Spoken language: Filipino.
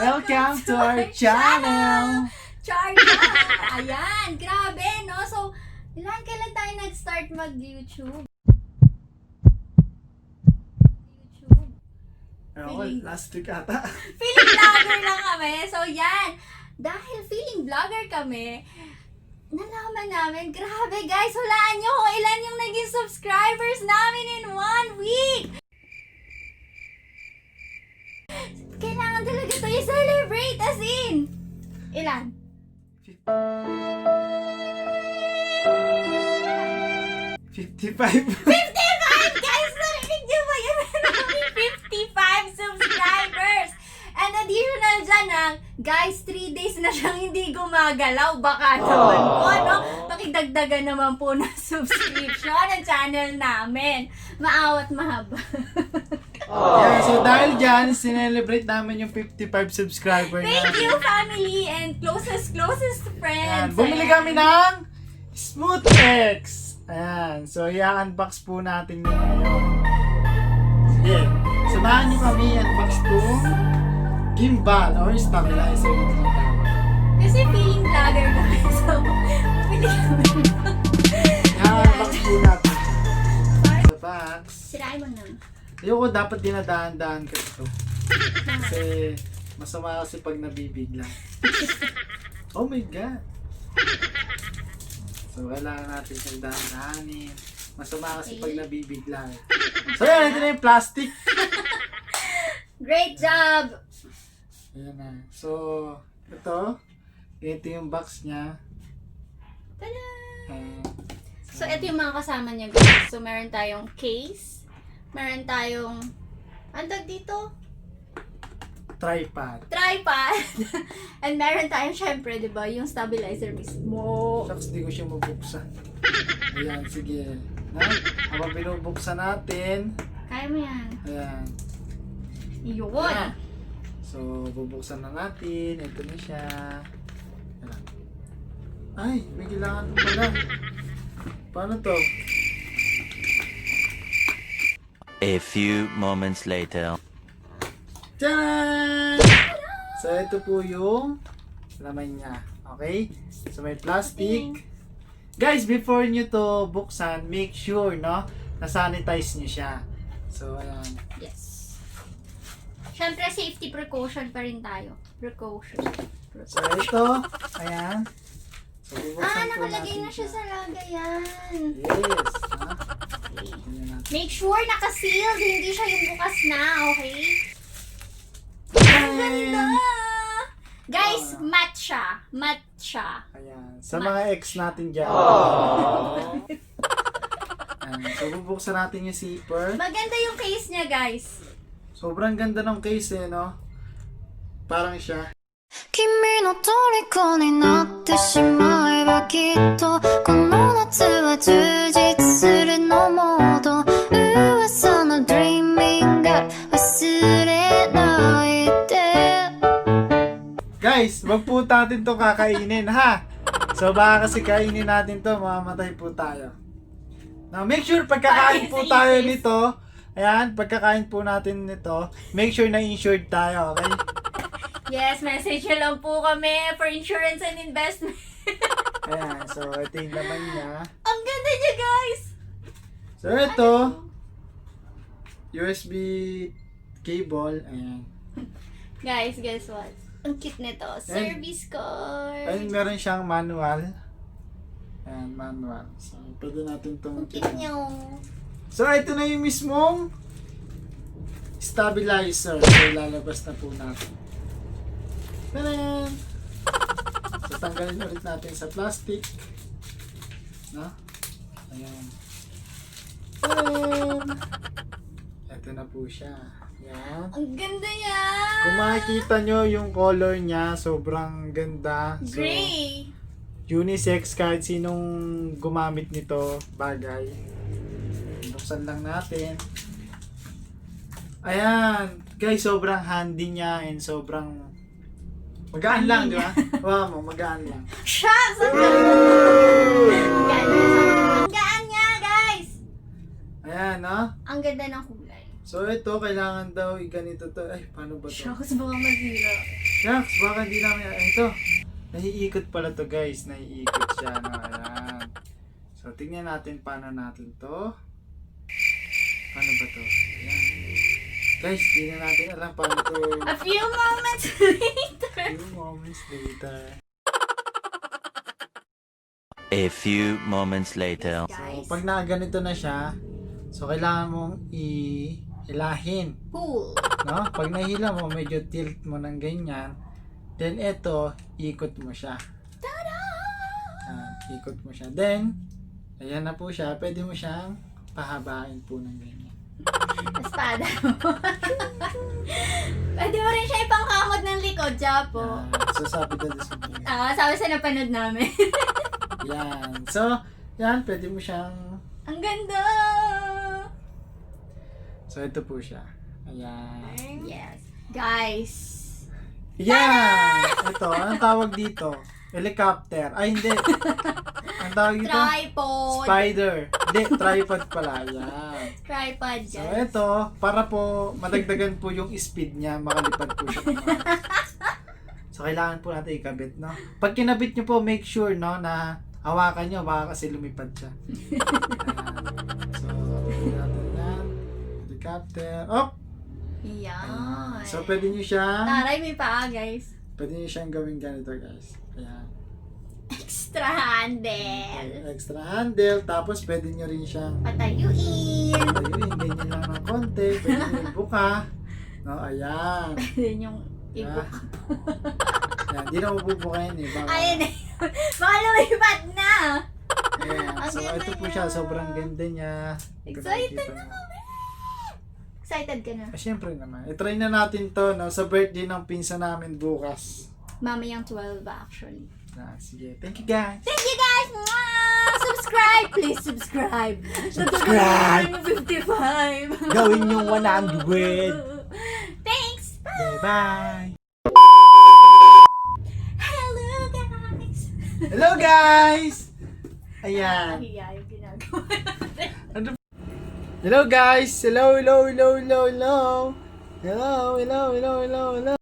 Welcome to our channel! Char-char! Ayan, grabe, no? So, kailan tayo nag-start mag-YouTube? Last week ata. Feeling vlogger lang kami. So, yan. Dahil feeling vlogger kami, nalaman namin, grabe guys, hulaan nyo kung ilan yung naging subscribers namin in 1 week! Kailangan talaga ito i-celebrate, as in! Ilan? 55. 55! Guys, narinig nyo ba yun? Namin 55 subscribers! And additional dyan guys, 3 days na siyang hindi gumagalaw. Baka naman po, no? Pakidagdagan naman po ng subscription ng channel namin. Maawat mahaba. Yeah, so dahil dyan, sinelebrate namin yung 55 subscriber na. Thank you, family, and closest friends. Ayan, bumili kami ng Smooth X. Ayan, so i-unbox po natin yun ngayon. Sige, samahan niyo kami i-unbox itong Gimbal or stabilizer yung tinatawag. Kasi feeling vlogger kami, so pili kami. I-unbox po natin. Sa box. Sirain mo na. Ayoko dapat dinadaan-daan ka ito. Kasi masama kasi pag nabibigla. Oh my God! So kailangan natin siyang dahan-dahanin. Masama kasi pag nabibigla. So yan, ito na yung plastic. Great job! Ayan na. So, ito yung box niya. Tada! Ayan. So, ito yung mga kasama niya, guys. So, meron tayong case. Meron tayong, andag dito? Tripod. And meron tayong, syempre, di ba, yung stabilizer mismo. Shucks, di ko siya mabuksan. Ayan, sige. Na? Habang binubuksan natin. Kaya mo yan. Ayan. Yun. Ayan. So, bubuksan na natin. Ito na siya. Ayan. Ay, may kailangan pa pala. Paano to? A few moments later. Tcharan! So, ito po yung laman niya. Okay? So, may plastic. Guys, before nyo to buksan, make sure, no? Na-sanitize nyo siya. So, ayan. Yes. Syempre, safety precaution pa rin tayo. Precaution. So, ito. Ayan. So, bubuksan po nakalagay natin na siya sa lagayan. Yes. Ha? Okay. Tingnan natin. Make sure naka-sealed, hindi siya yung bukas na, okay? Ang ganda! Guys, matte siya. Matte siya. Ayan. Sa mga ex natin dyan. Ayan. So, bubuksan natin yung zipper. Maganda yung case niya, guys. Sobrang ganda ng case eh, no? Parang siya. 君の虜になってしまえばきっとこの夏は充実するのモード噂の dreaming up 忘れないで Guys, wag po natin to kakainin, ha? So, baka kasi kainin natin to, mamamatay po tayo. Now, make sure pagkakain po tayo nito, ayan, pagkakain po natin nito, make sure na insured tayo, okay? Yes, message nyo lang po kami for insurance and investment. Ayan, so ito yung laman niya. Ang ganda niya, guys! So, ito, USB cable, ayan. Guys, guess what? Ang cute nito. Service card. Ayun, meron siyang manual. Ayan, manual. So, pwede natin itong Ang cute niya. So, ito na yung mismong stabilizer. So, lalabas na po natin. Tadan! So, tanggalin ulit natin sa plastic. No? Ayan. Tadan! Ito na po siya. Ayan. Ang ganda niya! Kung makikita nyo yung color niya, sobrang ganda. So, Gray! unisex, kahit sinong gumamit nito, bagay. Buksan lang natin. Ayan. Guys, sobrang handy niya and sobrang magaan lang, di ba? Wow, magaan lang. Shucks! Ang gaan niya, guys! Ayan, no? Ang ganda ng kulay. So, ito, kailangan daw ganito to. Ay, paano ba to? Shucks, baka masira. Shucks, baka hindi namin, ito. Naiikot pala to guys, naiikot siya, no? Ayan. So, tingnan natin paano natin to. Paano ba to? Ayan. Guys, hindi na natin alam paano to. A few moments later. Few moments later. A few moments later. So, pag nakaganito na siya, so kailangan mong ilahin. Cool. No? Pag nahila mo, medyo tilt mo ng ganyan. Then, ito, ikot mo siya. Tada! Ikot mo siya. Then, ayan na po siya. Pwede mo siyang pahabain po ng ganyan. Espada mo. Pwede mo rin siya ipangkamot ng likod, Japo. So, sabi doon sa mga. Sabi sa napanood namin. Yan. So, yan. Pwede mo siyang. Ang ganda! So, ito po siya. Ayan. Yes. Guys. Yan! Ito. Anong tawag dito? Helicopter. Ay, hindi. Ang tawag dito? Tripod. Spider. Hindi, tripod pala. Yan. Tripod, So, guys. ito, para po madagdagan po yung speed niya, makalipad po siya. So, kailangan po natin ikabit, no? Pag kinabit nyo po, make sure, no, na hawakan nyo, baka kasi lumipad siya. Ayan. So, pwede natin yan. Helicopter. Oh! Yan. So, pwede nyo siya, Taray, may paa, guys. pwede nyo siyang gawin ganito, guys. Ayan. Extra handle. Extra handle, tapos pwede nyo rin siyang Patayuin. ayun, ganyan lang ng konti, pwede nyo ibuka. No, ayan. Yun yung Yan. ibuka. Yan, di na mabubukayin eh. Baka, Ayun na yun. Baka lumipad na. Ayan. Ang So, ganda ito po niya. siya. Sobrang ganda niya. Excited Nakikita na mo. kami. Excited ka na. Syempre naman. I-try na natin to, no? Sa birthday ng pinsa namin bukas. Mamayang 12 actually. Sige. Thank you, guys. Thank you guys! Mwah! Subscribe! Please subscribe! Subscribe! 55! Gawin yung 100. Thanks! Okay, bye. Hello guys! Hello, guys! Ayan. Hiya yung ginagawa natin. Hello, guys! Hello, hello, hello, hello, hello. Hello, hello, hello, hello, hello.